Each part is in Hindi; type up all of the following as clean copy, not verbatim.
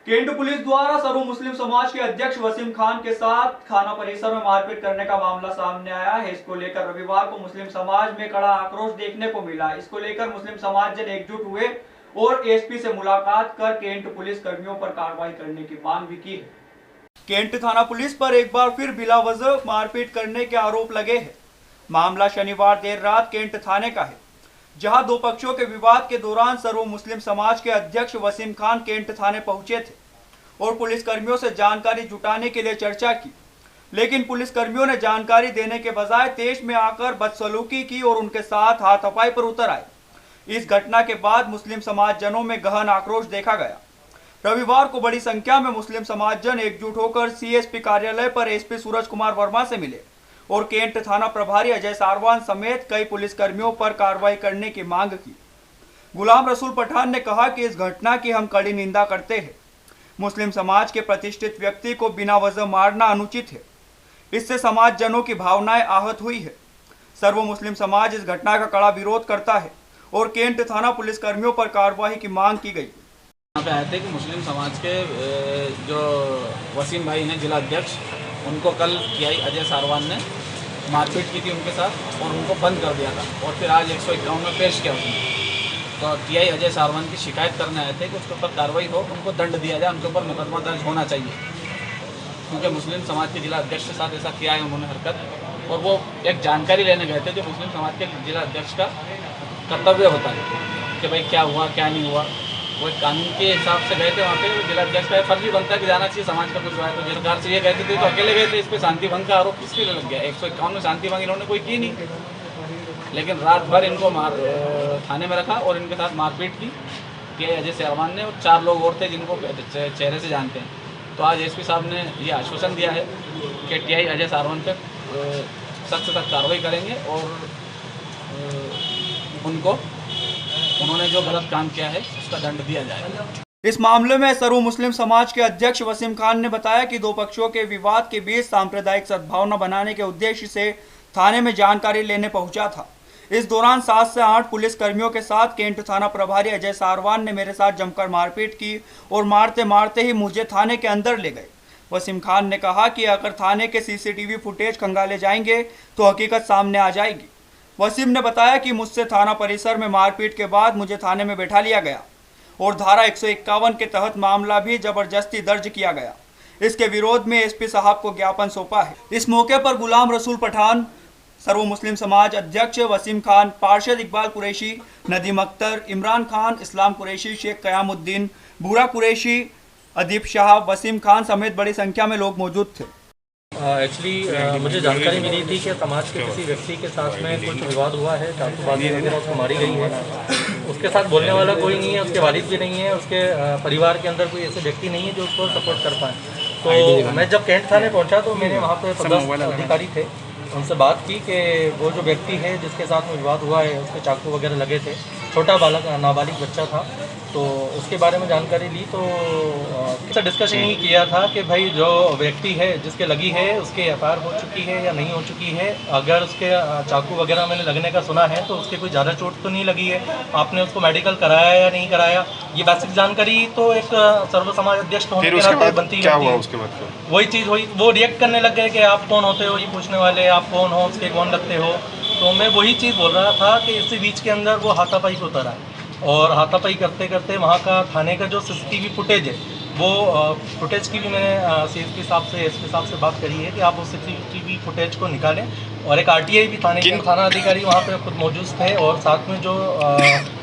केंट पुलिस द्वारा सर्व मुस्लिम समाज के अध्यक्ष वसीम खान के साथ थाना परिसर में मारपीट करने का मामला सामने आया है। इसको लेकर रविवार को मुस्लिम समाज में कड़ा आक्रोश देखने को मिला। इसको लेकर मुस्लिम समाज जन एकजुट हुए और एसपी से मुलाकात कर केंट पुलिस कर्मियों पर कार्रवाई करने की मांग भी की है। केंट थाना पुलिस पर एक बार फिर बिला वजह मारपीट करने के आरोप लगे हैं। मामला शनिवार देर रात केंट थाने का है, जहां दो पक्षों के विवाद के दौरान सर्व मुस्लिम समाज के अध्यक्ष वसीम खान केंट थाने पहुंचे थे और पुलिस कर्मियों से जानकारी जुटाने के लिए चर्चा की, लेकिन पुलिस कर्मियों ने जानकारी देने के बजाय तेज में आकर बदसलूकी की और उनके साथ हाथापाई पर उतर आए। इस घटना के बाद मुस्लिम समाज जनों में गहन आक्रोश देखा गया। रविवार को बड़ी संख्या में मुस्लिम समाज जन एकजुट होकर सीएसपी कार्यालय पर एसपी सूरज कुमार वर्मा से मिले और केंट थाना प्रभारी अजय सारवान समेत कई पुलिस कर्मियों पर कार्रवाई करने की मांग की। गुलाम रसूल पठान ने कहा कि इस घटना की हम कड़ी निंदा करते हैं। मुस्लिम समाज के प्रतिष्ठित व्यक्ति को बिना वजह मारना अनुचित है। इससे समाज जनों की भावनाएं आहत हुई है। सर्व मुस्लिम समाज इस घटना का कड़ा विरोध करता है और केंट थाना पुलिस कर्मियों पर कार्रवाई की मांग की गई। यहाँ पे आए थे कि मुस्लिम समाज के जो वसीम भाई हैं जिला अध्यक्ष, उनको कल टीआई अजय सारवान ने मारपीट की थी उनके साथ और उनको बंद कर दिया था और फिर आज 151 में पेश किया उसने। तो टीआई अजय सारवान की शिकायत करने आए थे कि उसके ऊपर कार्रवाई हो, उनको दंड दिया जाए, उनके ऊपर मुकदमा दर्ज होना चाहिए, क्योंकि मुस्लिम समाज के जिला अध्यक्ष के साथ ऐसा किया है उन्होंने हरकत। और वो एक जानकारी लेने गए थे जो मुस्लिम समाज के जिला अध्यक्ष का कर्तव्य होता है कि भाई क्या हुआ क्या नहीं हुआ। वो कानून के हिसाब से गए थे वहाँ पे। जिला अध्यक्ष का फर्ज भी बनता है कि जाना चाहिए, समाज का कुछ हुआ है तो सरकार से ये कहते थे तो अकेले गए थे। इस पर शांति भंग का आरोप किसके लिए लग गया? 151 में शांति भंग इन्होंने कोई की नहीं, लेकिन रात भर इनको थाने में रखा और इनके साथ मारपीट की टीआई अजय सारवान ने और 4 लोग और थे जिनको चेहरे से जानते हैं। तो आज एसपी साहब ने ये आश्वासन दिया है कि टीआई अजय सारवान पर सख्त से सख्त कार्रवाई करेंगे और उन्होंने जो गलत काम किया है उसका दंड दिया जाएगा। इस मामले में सर्व मुस्लिम समाज के अध्यक्ष वसीम खान ने बताया कि दो पक्षों के विवाद के बीच सांप्रदायिक सद्भावना बनाने के उद्देश्य से थाने में जानकारी लेने पहुंचा था। इस दौरान 7 से 8 पुलिस कर्मियों के साथ केंट थाना प्रभारी अजय सारवान ने मेरे साथ जमकर मारपीट की और मारते मारते ही मुझे थाने के अंदर ले गए। वसीम खान ने कहा कि अगर थाने के सीसीटीवी फुटेज खंगाले जाएंगे तो हकीकत सामने आ जाएगी। वसीम ने बताया कि मुझसे थाना परिसर में मारपीट के बाद मुझे थाने में बैठा लिया गया और धारा 151 के तहत मामला भी जबरदस्ती दर्ज किया गया। इसके विरोध में एसपी साहब को ज्ञापन सौंपा है। इस मौके पर गुलाम रसूल पठान, सर्व मुस्लिम समाज अध्यक्ष वसीम खान, पार्षद इकबाल कुरैशी, नदीम अख्तर, इमरान खान, इस्लाम कुरैशी, शेख कयामुद्दीन, भूरा कुरैशी, अदीब शाह, वसीम खान समेत बड़ी संख्या में लोग मौजूद थे। एक्चुअली मुझे जानकारी मिली थी कि समाज के किसी व्यक्ति के साथ में कुछ विवाद हुआ है, चाकूबाजी वगैरह उसको मारी गई है। उसके साथ बोलने वाला कोई नहीं है, उसके वालिद भी नहीं है, उसके परिवार के अंदर कोई ऐसे व्यक्ति नहीं है जो उसको सपोर्ट कर पाए। तो मैं जब कैंट थाने पहुंचा तो मेरे वहाँ पे 10 अधिकारी थे, उनसे बात की कि वो जो व्यक्ति है जिसके साथ में विवाद हुआ है उसके चाकू वगैरह लगे थे, छोटा बालक नाबालिग बच्चा था, तो उसके बारे में जानकारी ली। तो इससे डिस्कशन ही किया था कि भाई जो व्यक्ति है जिसके लगी है उसके एफआईआर हो चुकी है या नहीं हो चुकी है। अगर उसके चाकू वगैरह मैंने लगने का सुना है तो उसके कोई ज़्यादा चोट तो नहीं लगी है, आपने उसको मेडिकल कराया या नहीं कराया, ये बेसिक जानकारी तो एक सर्व समाज अध्यक्ष होने के नाते बनती है। उसके बाद वही चीज़ वो रिएक्ट करने लग गए कि आप कौन होते हो, ये पूछने वाले, आप कौन हो, उसके कौन लगते हो। तो मैं वही चीज़ बोल रहा था कि इसी बीच के अंदर वो हाथापाई को उतरा है और हाथापाई करते करते वहाँ का थाने का जो सीसीटीवी फुटेज है वो फुटेज की भी मैंने सीएसपी साहब से एसपी साहब से बात करी है कि आप उस सीसीटीवी फुटेज को निकालें। और एक आरटीआई भी थाना अधिकारी वहाँ पे खुद मौजूद थे और साथ में जो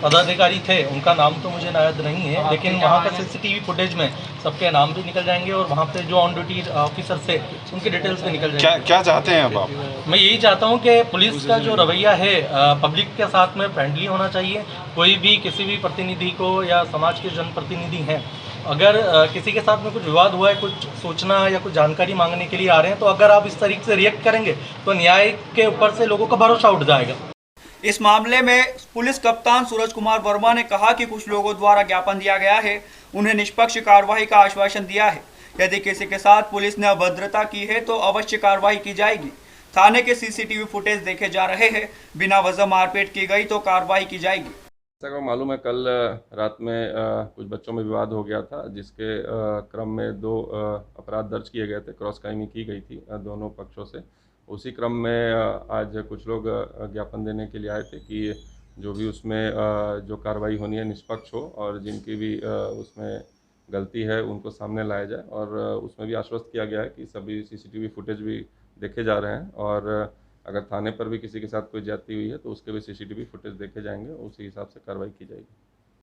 पदाधिकारी थे उनका नाम तो मुझे याद नहीं है, लेकिन वहाँ का सीसीटीवी फुटेज में सबके नाम भी निकल जाएंगे और वहाँ पे जो ऑन ड्यूटी ऑफिसर थे उनके डिटेल्स भी निकल जाएंगे। क्या चाहते हैं अब आप? मैं यही चाहता हूँ कि पुलिस का जो रवैया है पब्लिक के साथ में फ्रेंडली होना चाहिए। कोई भी किसी भी प्रतिनिधि को या समाज के जनप्रतिनिधि हैं, अगर किसी के साथ में कुछ विवाद हुआ है, कुछ सूचना या कुछ जानकारी मांगने के लिए आ रहे हैं, तो अगर आप इस तरीके से रिएक्ट करेंगे तो न्याय के ऊपर से लोगों का भरोसा उठ जाएगा। इस मामले में पुलिस कप्तान सूरज कुमार वर्मा ने कहा कि कुछ लोगों द्वारा ज्ञापन दिया गया है, उन्हें निष्पक्ष कार्रवाई का आश्वासन दिया है। यदि किसी के साथ पुलिस ने अभद्रता की है तो अवश्य कार्रवाई की जाएगी। थाने के सीसीटीवी फुटेज देखे जा रहे हैं, बिना वजह मारपीट की गई तो कार्रवाई की जाएगी। जैसा को मालूम है, कल रात में कुछ बच्चों में विवाद हो गया था, जिसके क्रम में 2 अपराध दर्ज किए गए थे, क्रॉस कायमी की गई थी दोनों पक्षों से। उसी क्रम में आज कुछ लोग ज्ञापन देने के लिए आए थे कि जो भी उसमें जो कार्रवाई होनी है निष्पक्ष हो, और जिनकी भी उसमें गलती है उनको सामने लाया जाए। और उसमें भी आश्वस्त किया गया है कि सभी CCTV फुटेज भी देखे जा रहे हैं, और अगर थाने पर भी किसी के साथ कोई ज्यादती हुई है तो उसके भी CCTV फुटेज देखे जाएंगे, उसी हिसाब से कार्रवाई की जाएगी।